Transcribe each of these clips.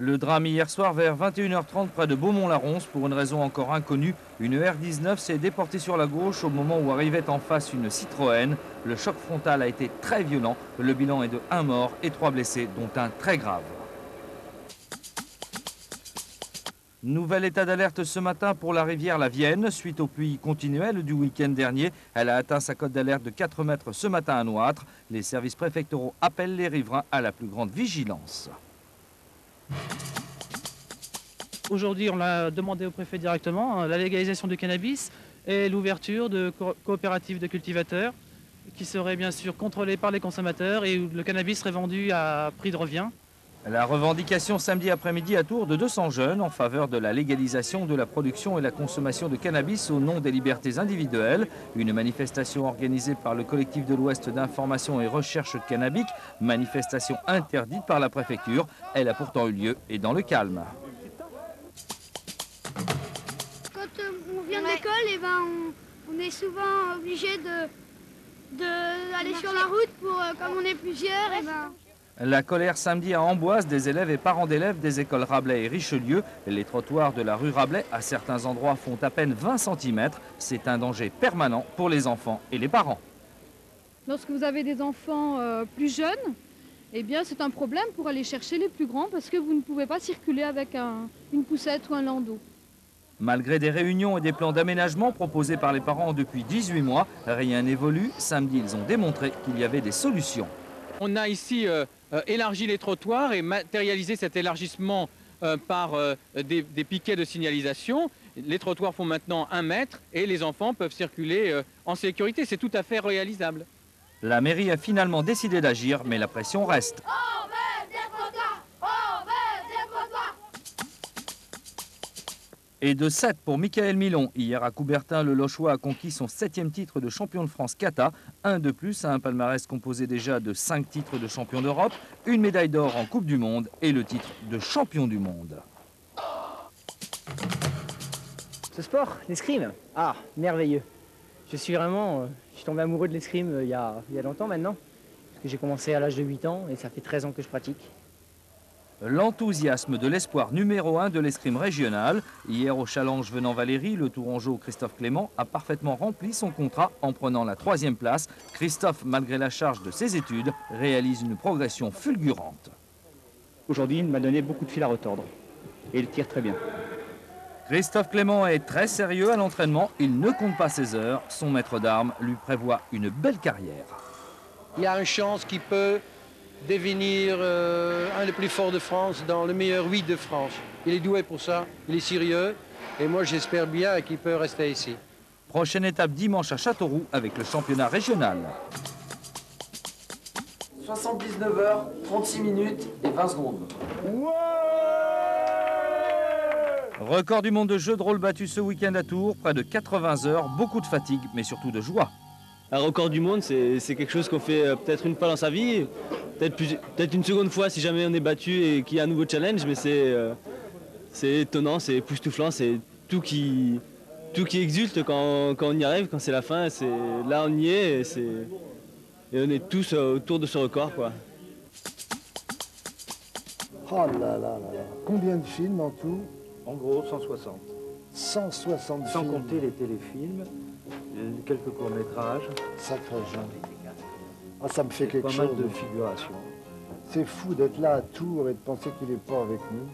Le drame hier soir vers 21h30 près de Beaumont-la-Ronce. Pour une raison encore inconnue, une R19 s'est déportée sur la gauche au moment où arrivait en face une Citroën. Le choc frontal a été très violent. Le bilan est de 1 mort et 3 blessés, dont un très grave. Nouvel état d'alerte ce matin pour la rivière la Vienne. Suite aux pluies continuelles du week-end dernier, elle a atteint sa cote d'alerte de 4 mètres ce matin à Nouâtre. Les services préfectoraux appellent les riverains à la plus grande vigilance. Aujourd'hui, on l'a demandé au préfet directement, la légalisation du cannabis et l'ouverture de coopératives de cultivateurs qui seraient bien sûr contrôlées par les consommateurs et où le cannabis serait vendu à prix de revient. La revendication samedi après-midi à Tours de 200 jeunes en faveur de la légalisation de la production et la consommation de cannabis au nom des libertés individuelles. Une manifestation organisée par le collectif de l'Ouest d'information et recherche cannabique, manifestation interdite par la préfecture. Elle a pourtant eu lieu et dans le calme. Quand on vient de l'école, eh ben, on est souvent obligé d'aller sur la route pour, comme on est plusieurs, eh ben... La colère samedi à Amboise des élèves et parents d'élèves des écoles Rabelais et Richelieu. Les trottoirs de la rue Rabelais, à certains endroits, font à peine 20 cm. C'est un danger permanent pour les enfants et les parents. Lorsque vous avez des enfants plus jeunes, eh bien c'est un problème pour aller chercher les plus grands parce que vous ne pouvez pas circuler avec une poussette ou un landau. Malgré des réunions et des plans d'aménagement proposés par les parents depuis 18 mois, rien n'évolue. Samedi, ils ont démontré qu'il y avait des solutions. On a ici élargi les trottoirs et matérialisé cet élargissement par des piquets de signalisation. Les trottoirs font maintenant 1 mètre et les enfants peuvent circuler en sécurité. C'est tout à fait réalisable. La mairie a finalement décidé d'agir, mais la pression reste. Et de 7 pour Michael Milon. Hier à Coubertin, le Lochois a conquis son 7e titre de champion de France kata. Un de plus à un palmarès composé déjà de 5 titres de champion d'Europe, une médaille d'or en Coupe du Monde et le titre de champion du monde. Ce sport, l'escrime, merveilleux. Je suis tombé amoureux de l'escrime il y a longtemps maintenant. Parce que j'ai commencé à l'âge de 8 ans et ça fait 13 ans que je pratique. L'enthousiasme de l'espoir numéro 1 de l'escrime régional. Hier au Challenge Venant Valérie, le Tourangeau Christophe Clément a parfaitement rempli son contrat en prenant la 3e place. Christophe, malgré la charge de ses études, réalise une progression fulgurante. Aujourd'hui, il m'a donné beaucoup de fil à retordre et il tire très bien. Christophe Clément est très sérieux à l'entraînement. Il ne compte pas ses heures. Son maître d'armes lui prévoit une belle carrière. Il y a une chance qu'il peut devenir un des plus forts de France, dans le meilleur 8 de France. Il est doué pour ça, il est sérieux, et moi j'espère bien qu'il peut rester ici. Prochaine étape dimanche à Châteauroux avec le championnat régional. 79h, 36 minutes et 20 secondes. Record du monde de jeux de rôle battu ce week-end à Tours, près de 80 heures, beaucoup de fatigue, mais surtout de joie. Un record du monde, c'est quelque chose qu'on fait peut-être une fois dans sa vie, peut-être une seconde fois si jamais on est battu et qu'il y a un nouveau challenge, mais c'est étonnant, c'est époustouflant, c'est tout qui exulte quand on y arrive, quand c'est la fin. Là on y est et on est tous autour de ce record, quoi. Oh là là là là. Combien de films en tout? En gros, 160. 160 Sans films. compter les téléfilms, quelques courts-métrages. Sacré Jean. Ah, ça me fait quelque chose. Pas mal de figuration. C'est fou d'être là à Tours et de penser qu'il n'est pas avec nous.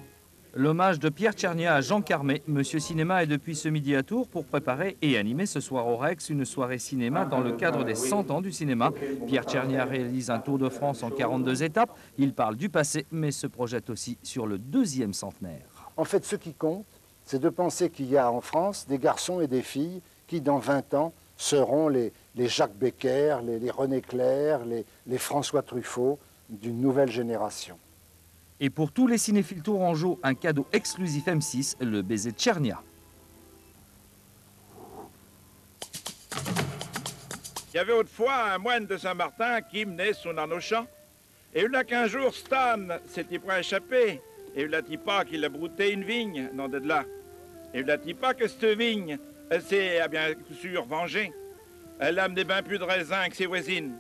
L'hommage de Pierre Tchernia à Jean Carmet. Monsieur Cinéma est depuis ce midi à Tours pour préparer et animer ce soir au Rex une soirée cinéma dans le cadre des 100 ans du cinéma. Pierre Tchernia réalise un tour de France en 42 étapes. Il parle du passé mais se projette aussi sur le 2e centenaire. En fait, ce qui compte, c'est de penser qu'il y a en France des garçons et des filles qui, dans 20 ans, seront les Jacques Becker, les René Clair, les François Truffaut d'une nouvelle génération. Et pour tous les cinéphiles tourangeaux, un cadeau exclusif M6, le baiser de Tchernia. Il y avait autrefois un moine de Saint-Martin qui menait son âne au champ. Et il y a qu'un jour, Stan s'était pas échappé. Et il a dit pas qu'il a brouté une vigne, non de là. Et il a dit pas que cette vigne, elle s'est bien sûr vengée. Elle a amené bien plus de raisins que ses voisines.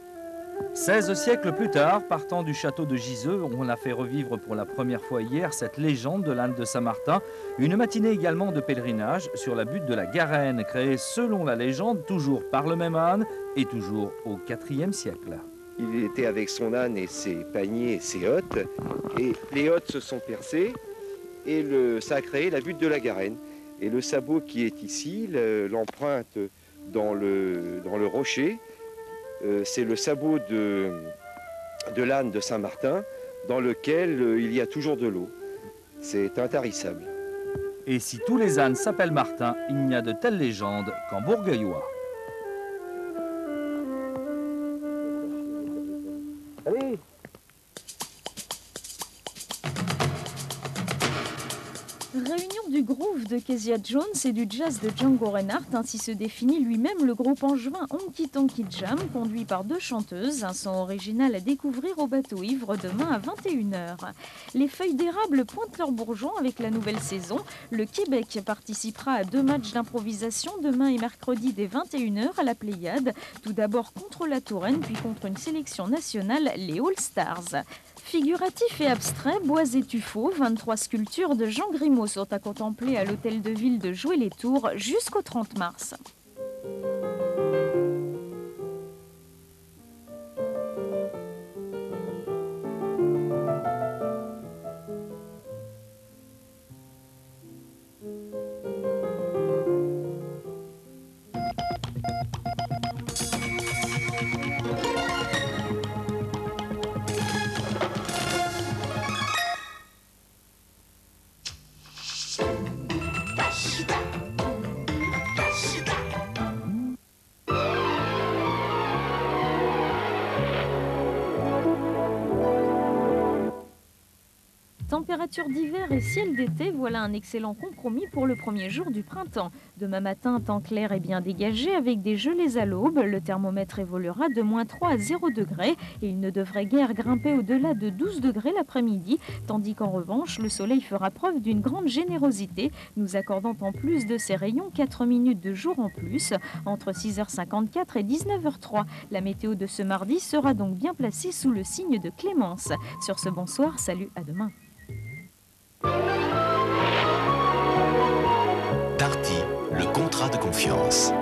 16 siècles plus tard, partant du château de Giseux, on a fait revivre pour la première fois hier cette légende de l'âne de Saint-Martin. Une matinée également de pèlerinage sur la butte de la Garenne, créée selon la légende, toujours par le même âne et toujours au IVe siècle. Il était avec son âne et ses paniers et ses hottes, et les hottes se sont percées, et ça a créé la butte de la Garenne. Et le sabot qui est ici, l'empreinte dans le rocher, c'est le sabot de l'âne de Saint-Martin, dans lequel il y a toujours de l'eau. C'est intarissable. Et si tous les ânes s'appellent Martin, il n'y a de telles légendes qu'en Bourgueillois. Allez! Réunion du groove de Kezia Jones et du jazz de Django Reinhardt, ainsi se définit lui-même le groupe angevin Honky Tonky Jam, conduit par 2 chanteuses, un son original à découvrir au bateau ivre demain à 21h. Les feuilles d'érable pointent leurs bourgeons avec la nouvelle saison. Le Québec participera à 2 matchs d'improvisation demain et mercredi dès 21h à la Pléiade, tout d'abord contre la Touraine, puis contre une sélection nationale, les All Stars. Figuratif et abstrait, bois et tuffeau, 23 sculptures de Jean Grimaud sont à contempler à l'hôtel de ville de Joué-les-Tours jusqu'au 30 mars. Température d'hiver et ciel d'été, voilà un excellent compromis pour le premier jour du printemps. Demain matin, temps clair et bien dégagé avec des gelées à l'aube. Le thermomètre évoluera de -3 à 0 degrés et il ne devrait guère grimper au-delà de 12 degrés l'après-midi, tandis qu'en revanche, le soleil fera preuve d'une grande générosité, nous accordant en plus de ses rayons 4 minutes de jour en plus, entre 6h54 et 19h03. La météo de ce mardi sera donc bien placée sous le signe de Clémence. Sur ce, bonsoir, salut, à demain. Darty, le contrat de confiance.